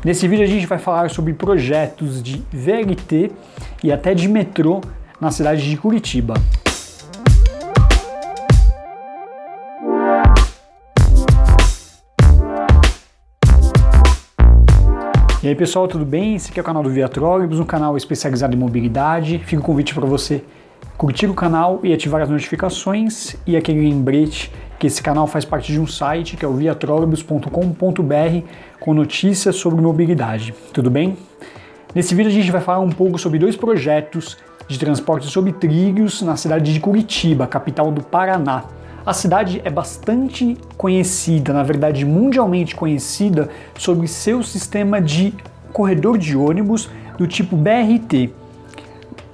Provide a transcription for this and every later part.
Nesse vídeo a gente vai falar sobre projetos de VLT e até de metrô na cidade de Curitiba. E aí pessoal, tudo bem? Esse aqui é o canal do Viatrólebus, um canal especializado em mobilidade. Fica o convite para você curtir o canal e ativar as notificações e aquele lembrete que esse canal faz parte de um site que é o viatrolebus.com.br com notícias sobre mobilidade, tudo bem? Nesse vídeo a gente vai falar um pouco sobre dois projetos de transporte sobre trilhos na cidade de Curitiba, capital do Paraná. A cidade é bastante conhecida, na verdade mundialmente conhecida, sobre seu sistema de corredor de ônibus do tipo BRT.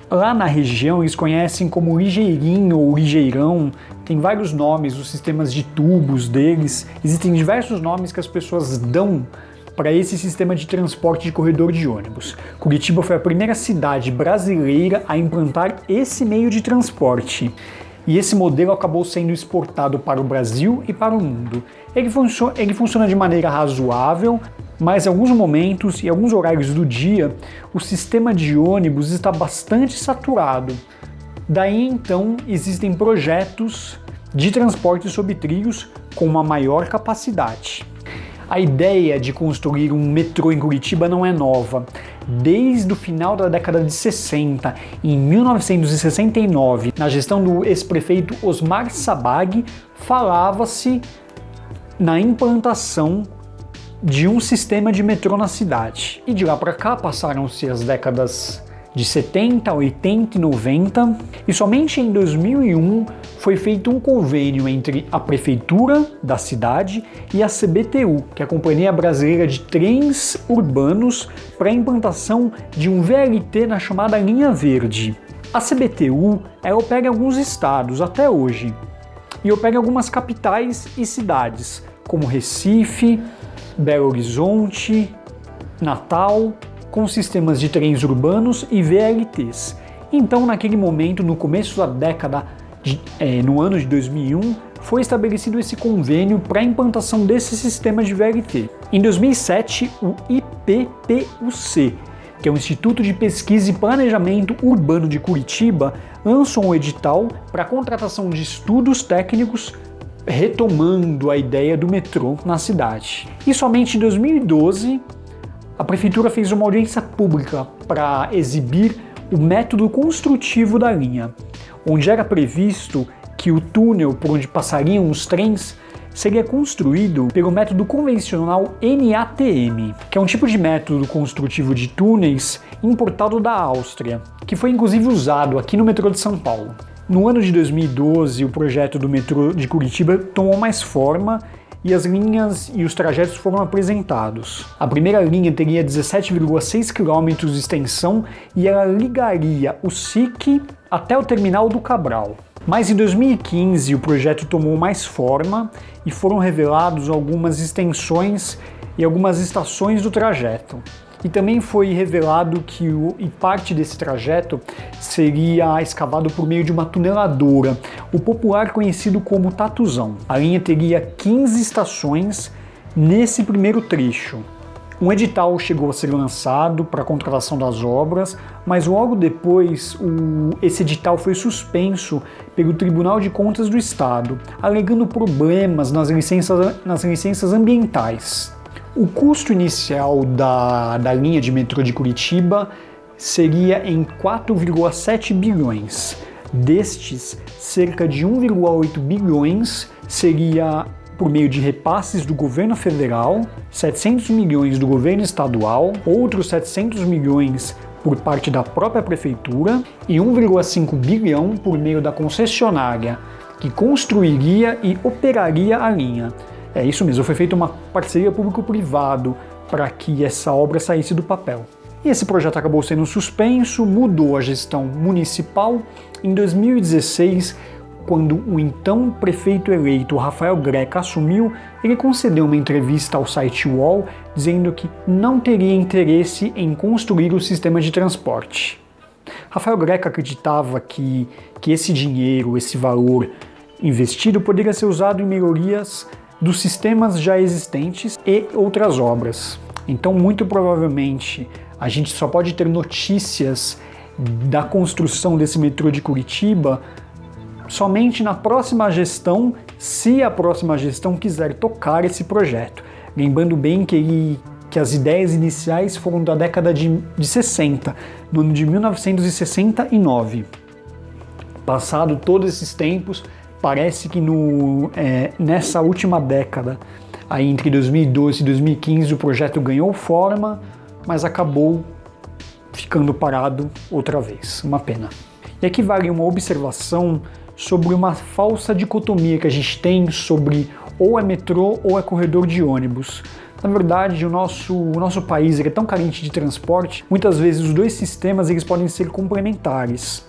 Lá na região eles conhecem como ligeirinho ou ligeirão, tem vários nomes, os sistemas de tubos deles, existem diversos nomes que as pessoas dão para esse sistema de transporte de corredor de ônibus. Curitiba foi a primeira cidade brasileira a implantar esse meio de transporte. E esse modelo acabou sendo exportado para o Brasil e para o mundo. Ele funciona de maneira razoável, mas em alguns momentos e alguns horários do dia, o sistema de ônibus está bastante saturado. Daí então existem projetos de transporte sobre trilhos com uma maior capacidade. A ideia de construir um metrô em Curitiba não é nova. Desde o final da década de 60, em 1969, na gestão do ex-prefeito Osmar Sabag, falava-se na implantação de um sistema de metrô na cidade. E de lá para cá passaram-se as décadas de 70, 80 e 90, e somente em 2001 foi feito um convênio entre a prefeitura da cidade e a CBTU, que é a Companhia Brasileira de Trens Urbanos, para a implantação de um VLT na chamada Linha Verde. A CBTU opera em alguns estados até hoje, e opera em algumas capitais e cidades, como Recife, Belo Horizonte, Natal, com sistemas de trens urbanos e VLTs. Então, naquele momento, no começo da década, no ano de 2001, foi estabelecido esse convênio para a implantação desse sistema de VLT. Em 2007, o IPPUC, que é o Instituto de Pesquisa e Planejamento Urbano de Curitiba, lançou um edital para a contratação de estudos técnicos retomando a ideia do metrô na cidade. E somente em 2012, a prefeitura fez uma audiência pública para exibir o método construtivo da linha, onde era previsto que o túnel por onde passariam os trens seria construído pelo método convencional NATM, que é um tipo de método construtivo de túneis importado da Áustria, que foi inclusive usado aqui no metrô de São Paulo. No ano de 2012, o projeto do metrô de Curitiba tomou mais forma e as linhas e os trajetos foram apresentados. A primeira linha teria 17,6 km de extensão e ela ligaria o SIC até o terminal do Cabral. Mas em 2015 o projeto tomou mais forma e foram revelados algumas extensões e algumas estações do trajeto. E também foi revelado que parte desse trajeto seria escavado por meio de uma tuneladora, o popular conhecido como Tatuzão. A linha teria 15 estações nesse primeiro trecho. Um edital chegou a ser lançado para a contratação das obras, mas logo depois esse edital foi suspenso pelo Tribunal de Contas do Estado, alegando problemas nas licenças ambientais. O custo inicial da linha de metrô de Curitiba seria em 4,7 bilhões. Destes, cerca de 1,8 bilhões seria por meio de repasses do governo federal, 700 milhões do governo estadual, outros 700 milhões por parte da própria prefeitura e 1,5 bilhão por meio da concessionária, que construiria e operaria a linha. É isso mesmo, foi feita uma parceria público-privado para que essa obra saísse do papel. E esse projeto acabou sendo suspenso, mudou a gestão municipal. Em 2016, quando o então prefeito eleito Rafael Greca assumiu, ele concedeu uma entrevista ao site UOL dizendo que não teria interesse em construir o sistema de transporte. Rafael Greca acreditava que esse dinheiro, esse valor investido poderia ser usado em melhorias dos sistemas já existentes e outras obras. Então, muito provavelmente, a gente só pode ter notícias da construção desse metrô de Curitiba somente na próxima gestão, se a próxima gestão quiser tocar esse projeto. Lembrando bem que as ideias iniciais foram da década de 60, no ano de 1969. Passado todos esses tempos, parece que nessa última década, aí entre 2012 e 2015, o projeto ganhou forma, mas acabou ficando parado outra vez. Uma pena. E aqui vale uma observação sobre uma falsa dicotomia que a gente tem sobre ou é metrô ou é corredor de ônibus. Na verdade, o nosso país é tão carente de transporte, muitas vezes os dois sistemas eles podem ser complementares.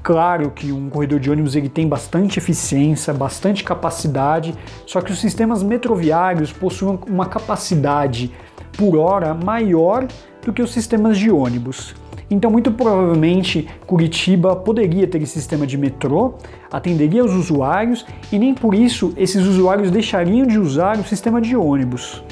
Claro que um corredor de ônibus ele tem bastante eficiência, bastante capacidade, só que os sistemas metroviários possuem uma capacidade por hora maior do que os sistemas de ônibus. Então, muito provavelmente, Curitiba poderia ter esse sistema de metrô, atenderia os usuários e nem por isso esses usuários deixariam de usar o sistema de ônibus.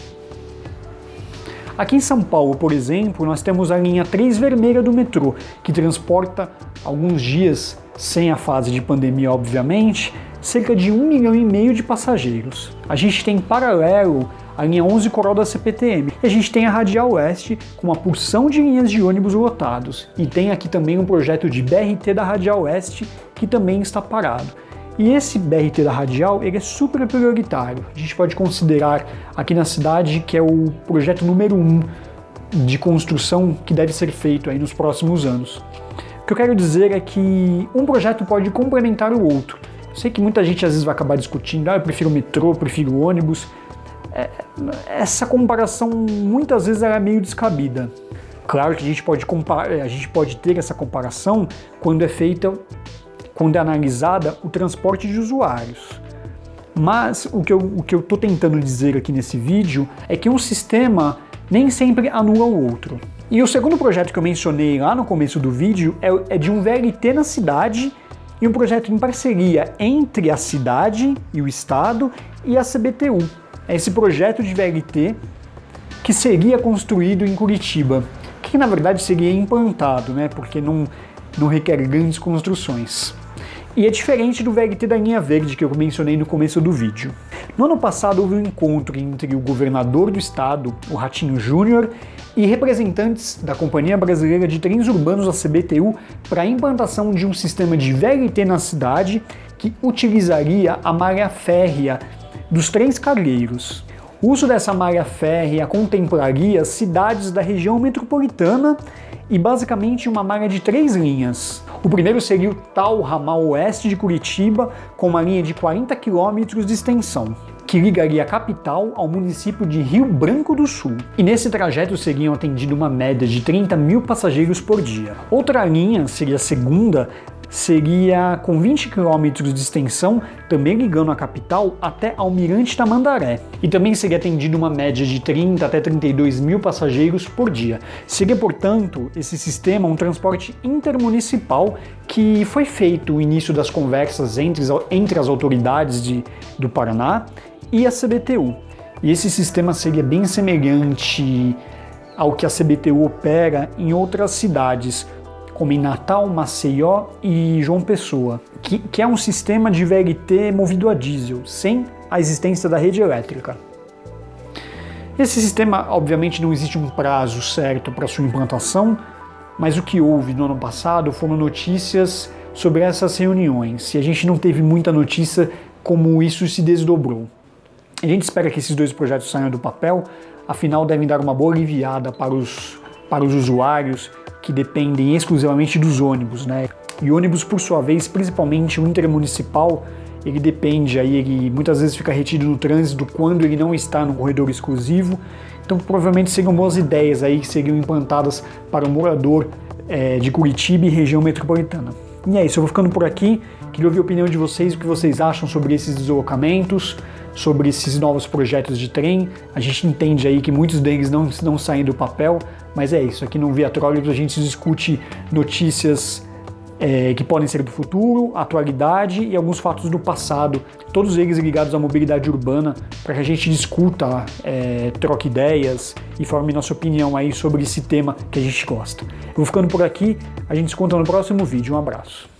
Aqui em São Paulo, por exemplo, nós temos a linha 3 vermelha do metrô, que transporta, alguns dias sem a fase de pandemia, obviamente, cerca de 1,5 milhão de passageiros. A gente tem paralelo a linha 11 Coral da CPTM. E a gente tem a Radial Oeste com uma porção de linhas de ônibus lotados. E tem aqui também um projeto de BRT da Radial Oeste que também está parado. E esse BRT da Radial ele é super prioritário. A gente pode considerar aqui na cidade que é o projeto número 1 de construção que deve ser feito aí nos próximos anos. O que eu quero dizer é que um projeto pode complementar o outro. Eu sei que muita gente às vezes vai acabar discutindo, eu prefiro o metrô, eu prefiro o ônibus. Essa comparação muitas vezes é meio descabida. Claro que a gente pode ter essa comparação quando é analisada o transporte de usuários. Mas o que eu estou tentando dizer aqui nesse vídeo é que um sistema nem sempre anula o outro. E o segundo projeto que eu mencionei lá no começo do vídeo é de um VLT na cidade e um projeto em parceria entre a cidade e o estado e a CBTU. É esse projeto de VLT que seria construído em Curitiba, que na verdade seria implantado, né, porque não requer grandes construções. E é diferente do VLT da linha verde que eu mencionei no começo do vídeo. No ano passado houve um encontro entre o governador do estado, o Ratinho Júnior, e representantes da Companhia Brasileira de Trens Urbanos, a CBTU, para a implantação de um sistema de VLT na cidade que utilizaria a malha férrea dos trens cargueiros. O uso dessa malha férrea contemplaria cidades da região metropolitana e basicamente uma malha de 3 linhas. O primeiro seria o tal ramal oeste de Curitiba, com uma linha de 40 km de extensão, que ligaria a capital ao município de Rio Branco do Sul. E nesse trajeto seriam atendidos uma média de 30 mil passageiros por dia. Outra linha, seria a segunda, seria com 20 km de extensão, também ligando a capital até Almirante Tamandaré. E também seria atendido uma média de 30 até 32 mil passageiros por dia. Seria, portanto, esse sistema um transporte intermunicipal que foi feito o início das conversas entre as autoridades do Paraná e a CBTU. E esse sistema seria bem semelhante ao que a CBTU opera em outras cidades, como em Natal, Maceió e João Pessoa, que é um sistema de VLT movido a diesel, sem a existência da rede elétrica. Esse sistema, obviamente, não existe um prazo certo para sua implantação, mas o que houve no ano passado foram notícias sobre essas reuniões, e a gente não teve muita notícia como isso se desdobrou. A gente espera que esses dois projetos saiam do papel, afinal devem dar uma boa aliviada para os usuários que dependem exclusivamente dos ônibus, né? E ônibus, por sua vez, principalmente o intermunicipal, ele depende, ele muitas vezes fica retido no trânsito quando ele não está no corredor exclusivo, então provavelmente seriam boas ideias aí que seriam implantadas para o morador de Curitiba e região metropolitana. E é isso, eu vou ficando por aqui, queria ouvir a opinião de vocês, o que vocês acham sobre esses deslocamentos, sobre esses novos projetos de trem. A gente entende aí que muitos deles não saem do papel, mas é isso, aqui no Viatrólogos a gente discute notícias que podem ser do futuro, atualidade e alguns fatos do passado, todos eles ligados à mobilidade urbana, para que a gente discuta, troque ideias e forme nossa opinião aí sobre esse tema que a gente gosta. Eu vou ficando por aqui, a gente se encontra no próximo vídeo, um abraço.